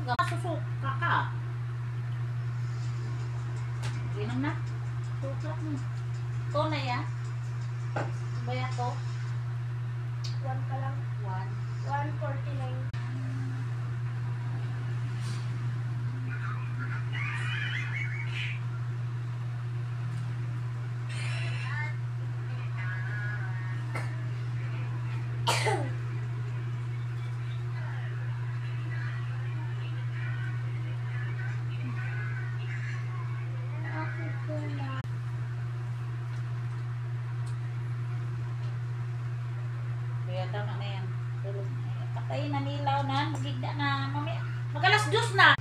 Susuka ka. Inom na. Suklap mo. Ito na yan. Baya to? 1 ka lang. 149. Kaya tama na yan. Tulog na yan. Patay na nilaw na. Magigda na. Mamaya. Magalas Diyos na.